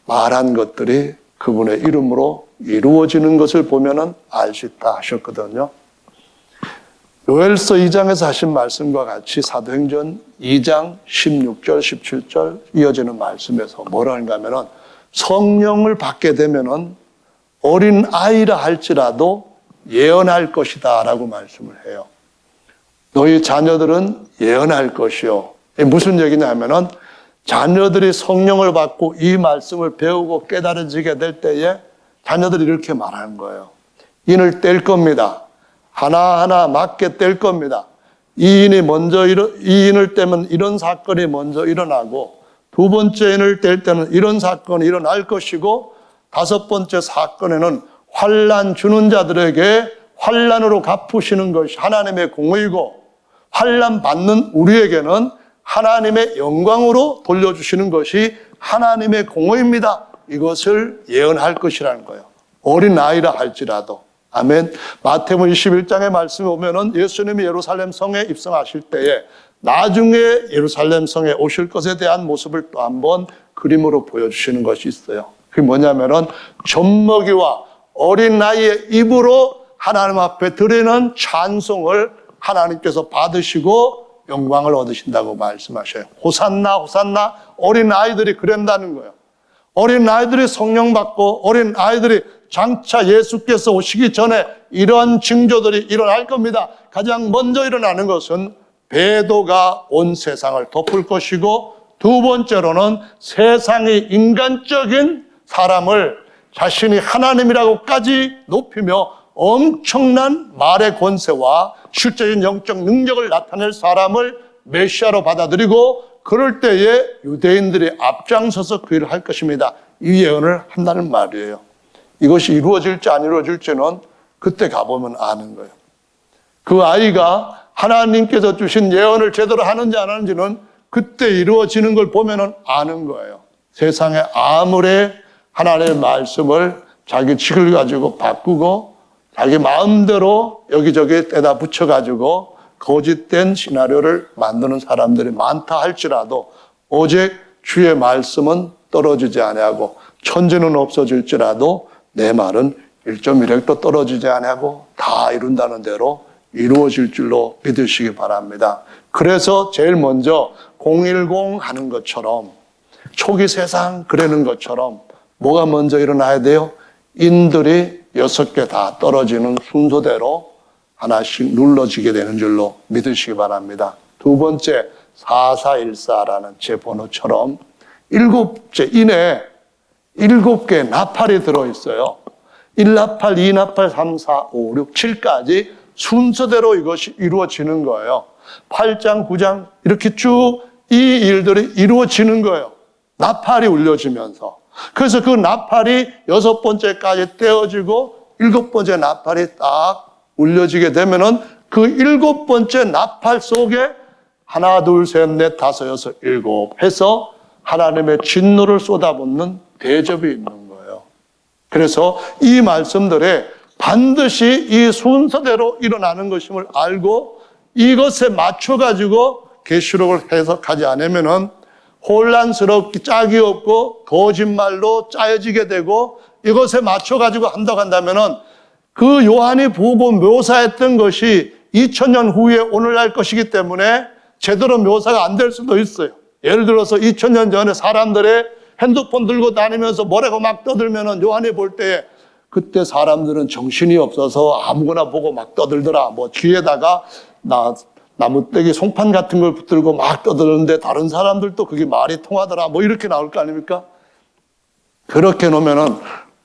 말한 것들이 그분의 이름으로 이루어지는 것을 보면은 알 수 있다 하셨거든요. 요엘서 2장에서 하신 말씀과 같이 사도행전 2장 16절, 17절 이어지는 말씀에서 뭐라는가 하면은 성령을 받게 되면은 어린 아이라 할지라도 예언할 것이다 라고 말씀을 해요. 너희 자녀들은 예언할 것이요. 무슨 얘기냐 하면은 자녀들이 성령을 받고 이 말씀을 배우고 깨달아지게 될 때에 자녀들이 이렇게 말하는 거예요. 인을 뗄 겁니다. 하나하나 맞게 뗄 겁니다. 이 인을 떼면 이런 사건이 먼저 일어나고 두 번째 인을 뗄 때는 이런 사건이 일어날 것이고 다섯 번째 사건에는 환난 주는 자들에게 환난으로 갚으시는 것이 하나님의 공의고 환난 받는 우리에게는 하나님의 영광으로 돌려주시는 것이 하나님의 공의입니다. 이것을 예언할 것이라는 거예요. 어린 아이라 할지라도. 아멘. 마태복음 21장의 말씀에 보면은 예수님이 예루살렘 성에 입성하실 때에 나중에 예루살렘 성에 오실 것에 대한 모습을 또 한번 그림으로 보여주시는 것이 있어요. 그게 뭐냐면은 젖먹이와 어린 아이의 입으로 하나님 앞에 드리는 찬송을 하나님께서 받으시고 영광을 얻으신다고 말씀하셔요. 호산나 호산나 어린 아이들이 그런다는 거예요. 어린 아이들이 성령 받고 어린 아이들이 장차 예수께서 오시기 전에 이러한 징조들이 일어날 겁니다. 가장 먼저 일어나는 것은 배도가 온 세상을 덮을 것이고, 두 번째로는 세상의 인간적인 사람을 자신이 하나님이라고까지 높이며 엄청난 말의 권세와 실제적인 영적 능력을 나타낼 사람을 메시아로 받아들이고, 그럴 때에 유대인들이 앞장서서 그 일을 할 것입니다. 이 예언을 한다는 말이에요. 이것이 이루어질지 안 이루어질지는 그때 가보면 아는 거예요. 그 아이가 하나님께서 주신 예언을 제대로 하는지 안 하는지는 그때 이루어지는 걸 보면 아는 거예요. 세상에 아무리 하나님의 말씀을 자기 칙을 가지고 바꾸고 자기 마음대로 여기저기 떼다 붙여가지고 거짓된 시나리오를 만드는 사람들이 많다 할지라도, 오직 주의 말씀은 떨어지지 아니하고 천지는 없어질지라도 내 말은 1.1획도 떨어지지 아니하고 다 이룬다는 대로 이루어질 줄로 믿으시기 바랍니다. 그래서 제일 먼저 010 하는 것처럼, 초기 세상 그러는 것처럼 뭐가 먼저 일어나야 돼요? 인들이 6개 다 떨어지는 순서대로 하나씩 눌러지게 되는 줄로 믿으시기 바랍니다. 두 번째, 4414라는 제 번호처럼 7째 인에 7개의 나팔이 들어있어요. 1나팔, 2나팔, 3, 4, 5, 6, 7까지 순서대로 이것이 이루어지는 거예요. 8장, 9장 이렇게 쭉 이 일들이 이루어지는 거예요. 나팔이 울려지면서. 그래서 그 나팔이 6번째까지 떼어지고 7번째 나팔이 딱 울려지게 되면은 그 7번째 나팔 속에 하나, 둘, 셋, 넷, 다섯, 여섯, 일곱 해서 하나님의 진노를 쏟아붓는 대접이 있는 거예요. 그래서 이 말씀들에 반드시 이 순서대로 일어나는 것임을 알고 이것에 맞춰가지고 계시록을 해석하지 않으면은 혼란스럽게 짝이 없고 거짓말로 짜여지게 되고, 이것에 맞춰가지고 한다고 한다면은 그 요한이 보고 묘사했던 것이 2000년 후에 오늘날 것이기 때문에 제대로 묘사가 안 될 수도 있어요. 예를 들어서 2000년 전에 사람들의 핸드폰 들고 다니면서 뭐라고 막 떠들면은 요한이 볼 때에 그때 사람들은 정신이 없어서 아무거나 보고 막 떠들더라. 뭐 뒤에다가 나무떼기 송판 같은 걸 붙들고 막 떠드는데 다른 사람들도 그게 말이 통하더라. 뭐 이렇게 나올 거 아닙니까? 그렇게 놓으면은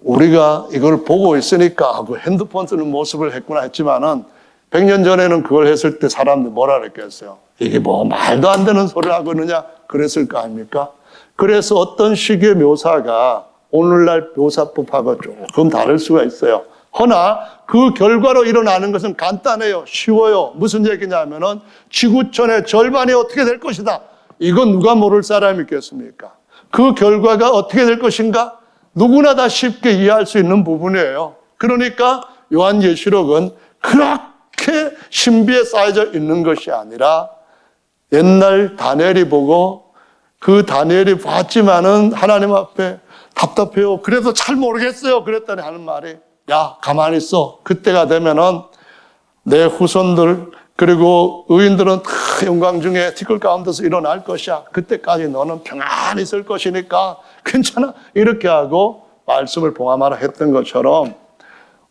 우리가 이걸 보고 있으니까 그 핸드폰 쓰는 모습을 했구나 했지만은 100년 전에는 그걸 했을 때 사람들 뭐라 그랬겠어요? 이게 뭐 말도 안 되는 소리를 하고 있느냐? 그랬을 거 아닙니까? 그래서 어떤 식의 묘사가 오늘날 묘사법하고 조금 다를 수가 있어요. 허나 그 결과로 일어나는 것은 간단해요. 쉬워요. 무슨 얘기냐면은 지구촌의 절반이 어떻게 될 것이다. 이건 누가 모를 사람이 있겠습니까? 그 결과가 어떻게 될 것인가? 누구나 다 쉽게 이해할 수 있는 부분이에요. 그러니까 요한계시록은 그렇게 신비에 쌓여져 있는 것이 아니라, 옛날 다니엘이 보고 그 다니엘이 봤지만은 하나님 앞에 답답해요. 그래서 잘 모르겠어요. 그랬더니 하는 말이, 야, 가만히 있어. 그때가 되면은 내 후손들 그리고 의인들은 다 영광 중에 티끌 가운데서 일어날 것이야. 그때까지 너는 평안히 있을 것이니까 괜찮아. 이렇게 하고 말씀을 봉함하라 했던 것처럼,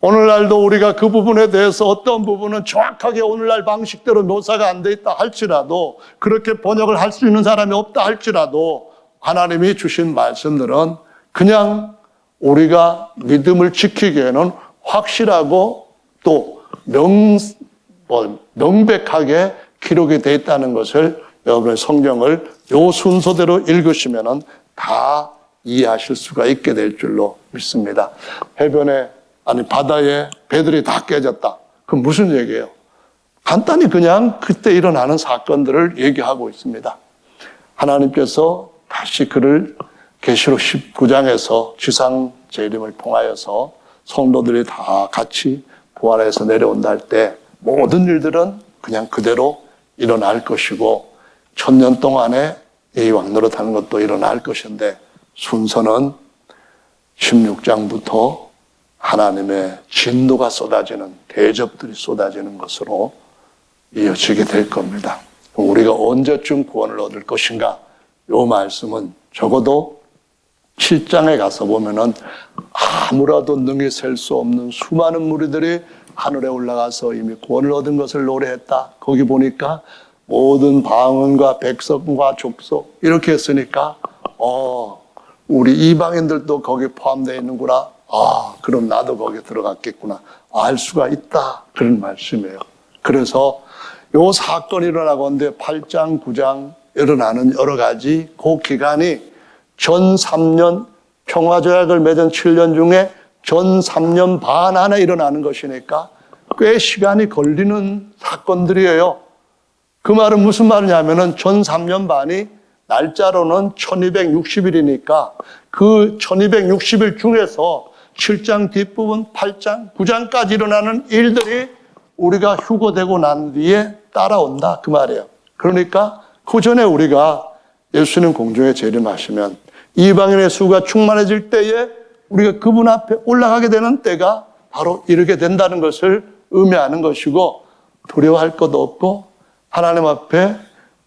오늘날도 우리가 그 부분에 대해서 어떤 부분은 정확하게 오늘날 방식대로 묘사가 안 돼 있다 할지라도, 그렇게 번역을 할 수 있는 사람이 없다 할지라도, 하나님이 주신 말씀들은 그냥 우리가 믿음을 지키기에는 확실하고 또 명백하게 기록이 되어 있다는 것을, 여러분의 성경을 요 순서대로 읽으시면 다 이해하실 수가 있게 될 줄로 믿습니다. 바다에 배들이 다 깨졌다. 그건 무슨 얘기예요? 간단히 그냥 그때 일어나는 사건들을 얘기하고 있습니다. 하나님께서 다시 그를 계시록 19장에서 지상 재림을 통하여서 성도들이 다 같이 부활해서 내려온다 할 때 모든 일들은 그냥 그대로 일어날 것이고, 1000년 동안에 이 왕노릇하는 것도 일어날 것인데, 순서는 16장부터 하나님의 진노가 쏟아지는, 대접들이 쏟아지는 것으로 이어지게 될 겁니다. 우리가 언제쯤 구원을 얻을 것인가? 이 말씀은 적어도 7장에 가서 보면은 아무라도 능히 셀 수 없는 수많은 무리들이 하늘에 올라가서 이미 구원을 얻은 것을 노래했다. 거기 보니까 모든 방언과 백성과 족속 이렇게 했으니까 우리 이방인들도 거기에 포함되어 있는구나. 그럼 나도 거기에 들어갔겠구나. 알 수가 있다. 그런 말씀이에요. 그래서 요 사건이 일어나고 있는데 8장, 9장 일어나는 여러 가지 그 기간이 전 3년 평화조약을 맺은 7년 중에 전 3년 반 안에 일어나는 것이니까 꽤 시간이 걸리는 사건들이에요. 그 말은 무슨 말이냐면은 전 3년 반이 날짜로는 1260일이니까 그 1260일 중에서 7장 뒷부분 8장, 9장까지 일어나는 일들이 우리가 휴거되고 난 뒤에 따라온다 그 말이에요. 그러니까 그 전에 우리가 예수님 공중에 재림하시면 이방인의 수가 충만해질 때에 우리가 그분 앞에 올라가게 되는 때가 바로 이르게 된다는 것을 의미하는 것이고 두려워할 것도 없고 하나님 앞에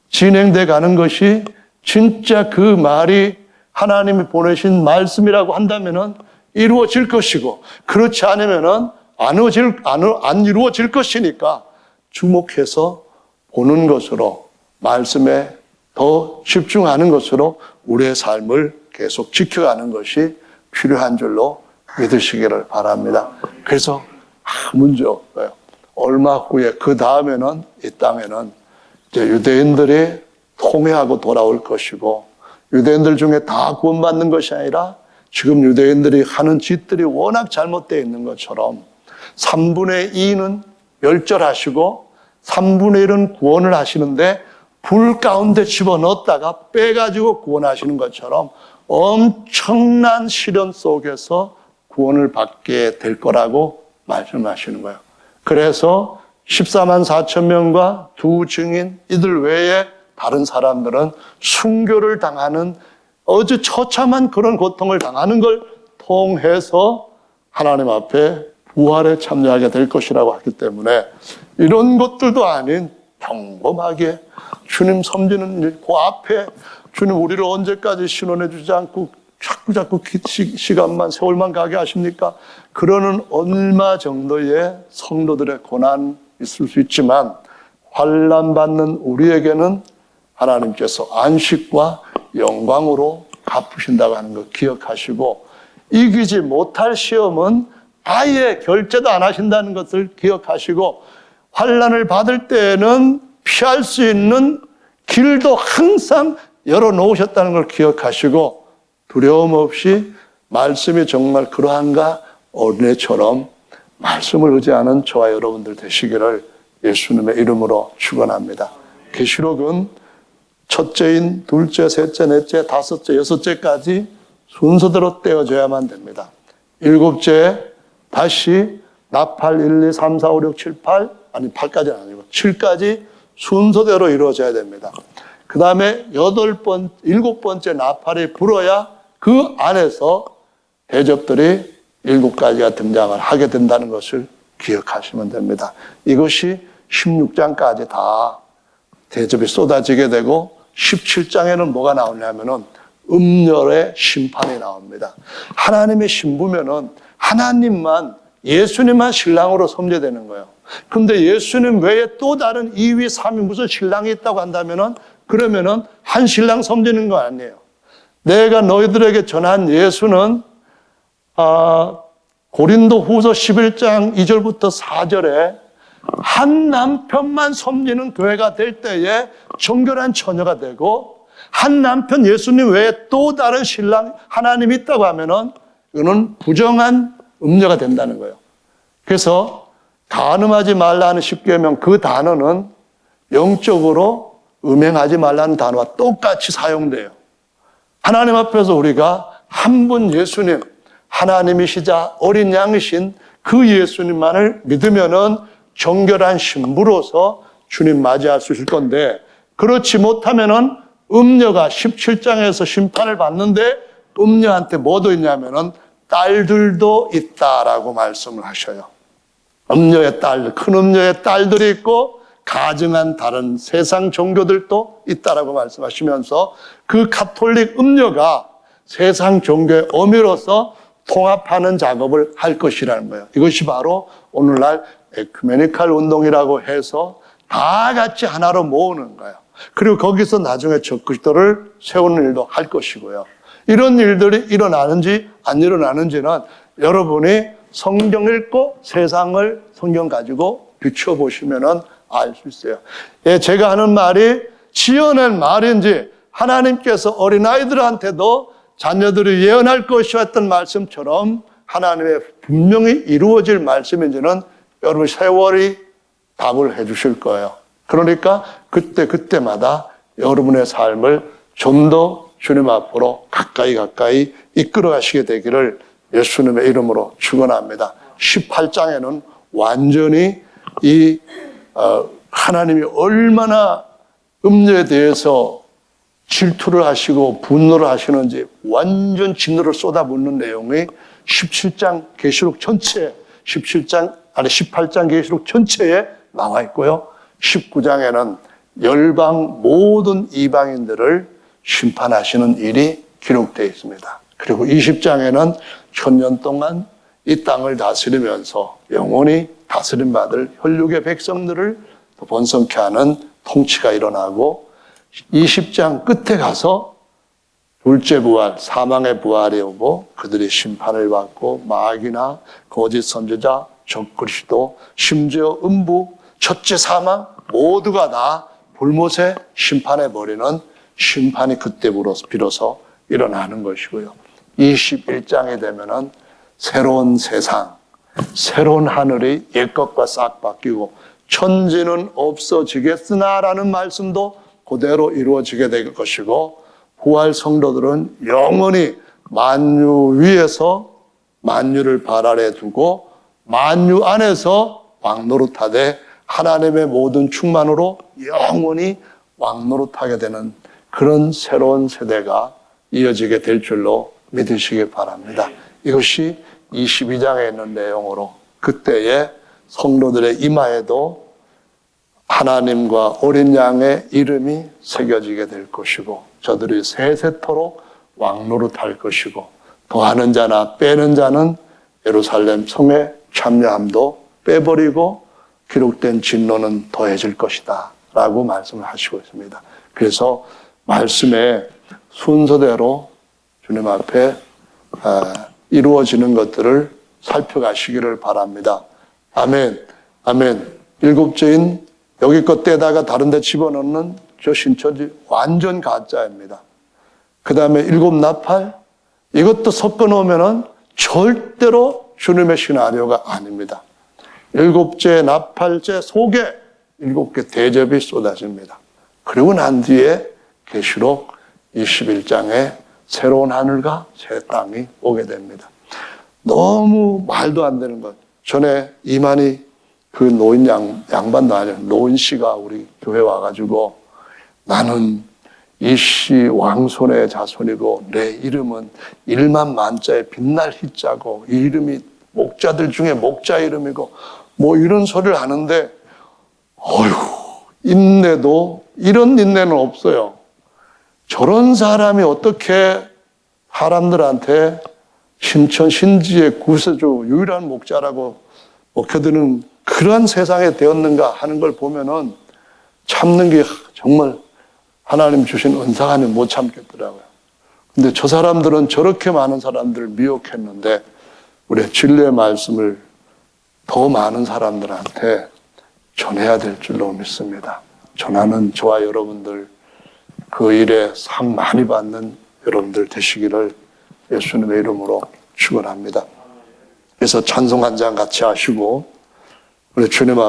진행돼 가는 것이 진짜 그 말이 하나님이 보내신 말씀이라고 한다면은 이루어질 것이고 그렇지 않으면은 안 이루어질 것이니까 주목해서 보는 것으로 말씀에 더 집중하는 것으로 우리의 삶을 계속 지켜가는 것이 필요한 줄로 믿으시기를 바랍니다. 그래서 문제 없어요. 얼마 후에 그 다음에는 이 땅에는 이제 유대인들이 통회하고 돌아올 것이고 유대인들 중에 다 구원받는 것이 아니라 지금 유대인들이 하는 짓들이 워낙 잘못되어 있는 것처럼 3분의 2는 멸절하시고 3분의 1은 구원을 하시는데 불 가운데 집어넣었다가 빼가지고 구원하시는 것처럼 엄청난 시련 속에서 구원을 받게 될 거라고 말씀하시는 거예요. 그래서 14만 4천 명과 두 증인 이들 외에 다른 사람들은 순교를 당하는 아주 처참한 그런 고통을 당하는 걸 통해서 하나님 앞에 부활에 참여하게 될 것이라고 하기 때문에 이런 것들도 아닌 평범하게 주님 섬기는 일, 그 앞에 주님 우리를 언제까지 신원해 주지 않고 자꾸 시간만 세월만 가게 하십니까? 그러는 얼마 정도의 성도들의 고난 있을 수 있지만 환난 받는 우리에게는 하나님께서 안식과 영광으로 갚으신다고 하는 거 기억하시고 이기지 못할 시험은 아예 결제도 안 하신다는 것을 기억하시고 환난을 받을 때에는 피할 수 있는 길도 항상 열어놓으셨다는 걸 기억하시고 두려움 없이 말씀이 정말 그러한가 어린애처럼 말씀을 의지하는 저와 여러분들 되시기를 예수님의 이름으로 축원합니다. 계시록은 첫째인 둘째, 셋째, 넷째, 다섯째, 여섯째까지 순서대로 떼어져야만 됩니다. 일곱째 다시 나팔 1, 2, 3, 4, 5, 6, 7, 8 아니 8까지는 아니고 7까지 순서대로 이루어져야 됩니다. 그 다음에 일곱 번째 나팔이 불어야 그 안에서 대접들이 7가지가 등장을 하게 된다는 것을 기억하시면 됩니다. 이것이 16장까지 다 대접이 쏟아지게 되고 17장에는 뭐가 나오냐면은 음열의 심판이 나옵니다. 하나님의 신부면은 하나님만 예수님만 신랑으로 섬겨되는 거예요. 그런데 예수님 외에 또 다른 2위, 3위 무슨 신랑이 있다고 한다면은 그러면은 한 신랑 섬기는 거 아니에요. 내가 너희들에게 전한 예수는 고린도 후서 11장 2절부터 4절에 한 남편만 섬기는 교회가 될 때에 정결한 처녀가 되고 한 남편 예수님 외에 또 다른 신랑 하나님이 있다고 하면은 이거는 부정한 음녀가 된다는 거예요. 그래서 간음하지 말라 하는 10계명 그 단어는 영적으로 음행하지 말라는 단어와 똑같이 사용돼요. 하나님 앞에서 우리가 한 분 예수님, 하나님이시자 어린 양이신 그 예수님만을 믿으면은 정결한 신부로서 주님 맞이할 수 있을 건데 그렇지 못하면은 음녀가 17장에서 심판을 받는데 음녀한테 뭐도 있냐면은 딸들도 있다라고 말씀을 하셔요. 음녀의 딸들, 큰 음녀의 딸들이 있고 가증한 다른 세상 종교들도 있다라고 말씀하시면서 그 가톨릭 음료가 세상 종교의 어미로서 통합하는 작업을 할 것이라는 거예요. 이것이 바로 오늘날 에큐메니칼 운동이라고 해서 다 같이 하나로 모으는 거예요. 그리고 거기서 나중에 적그리스도를 세우는 일도 할 것이고요. 이런 일들이 일어나는지 안 일어나는지는 여러분이 성경 읽고 세상을 성경 가지고 비춰보시면 알 수 있어요. 예, 제가 하는 말이 지어낸 말인지 하나님께서 어린아이들한테도 자녀들이 예언할 것이었던 했던 말씀처럼 하나님의 분명히 이루어질 말씀인지는 여러분 세월이 답을 해 주실 거예요. 그러니까 그때마다 여러분의 삶을 좀 더 주님 앞으로 가까이 이끌어 가시게 되기를 예수님의 이름으로 축원합니다. 18장에는 완전히 하나님이 얼마나 음료에 대해서 질투를 하시고 분노를 하시는지 완전 진노를 쏟아붓는 내용이 18장 계시록 전체에 나와 있고요. 19장에는 열방 모든 이방인들을 심판하시는 일이 기록되어 있습니다. 그리고 20장에는 1000년 동안 이 땅을 다스리면서 영원히 다스림받을 혈육의 백성들을 번성케 하는 통치가 일어나고 20장 끝에 가서 둘째 부활, 사망의 부활이 오고 그들이 심판을 받고 마귀나 거짓 선지자, 적그리스도, 심지어 음부, 첫째 사망 모두가 다 불못에 심판해버리는 심판이 그때 비로소 일어나는 것이고요. 21장이 되면은 새로운 세상, 새로운 하늘이 옛것과 싹 바뀌고 천지는 없어지겠으나라는 말씀도 그대로 이루어지게 될 것이고 부활 성도들은 영원히 만유 위에서 만유를 발 아래 두고 만유 안에서 왕노릇하되 하나님의 모든 충만으로 영원히 왕노릇하게 되는 그런 새로운 세대가 이어지게 될 줄로 믿으시기 바랍니다. 이것이 22장에 있는 내용으로 그때의 성도들의 이마에도 하나님과 어린 양의 이름이 새겨지게 될 것이고 저들이 세세토록 왕노릇할 것이고 더하는 자나 빼는 자는 예루살렘 성에 참여함도 빼버리고 기록된 진노는 더해질 것이다 라고 말씀을 하시고 있습니다. 그래서 말씀의 순서대로 주님 앞에 이루어지는 것들을 살펴가시기를 바랍니다. 아멘. 아멘. 일곱째인 여기 것 떼다가 다른 데 집어넣는 저 신천지 완전 가짜입니다. 그 다음에 일곱 나팔 이것도 섞어 놓으면은 절대로 주님의 시나리오가 아닙니다. 일곱째 나팔째 속에 7개 대접이 쏟아집니다. 그리고 난 뒤에 계시록 21장에 새로운 하늘과 새 땅이 오게 됩니다. 너무 말도 안 되는 것. 전에 이만희 그 노인 양반도 아니에요. 노인 씨가 우리 교회 와가지고 나는 이씨 왕손의 자손이고 내 이름은 1만 만자의 빛날 희자고 이 이름이 목자들 중에 목자 이름이고 뭐 이런 소리를 하는데 어휴 인내도 이런 인내는 없어요. 저런 사람이 어떻게 사람들한테 신천 신지의 구세주 유일한 목자라고 먹혀드는 그런 세상에 되었는가 하는 걸 보면은 참는 게 정말 하나님 주신 은사가 아니면 못 참겠더라고요. 근데 저 사람들은 저렇게 많은 사람들을 미혹했는데 우리의 진리의 말씀을 더 많은 사람들한테 전해야 될 줄로 믿습니다. 전하는 저와 여러분들 그 일에 상 많이 받는 여러분들 되시기를 예수님의 이름으로 축원합니다. 그래서 찬송 한 장 같이 하시고 우리 주님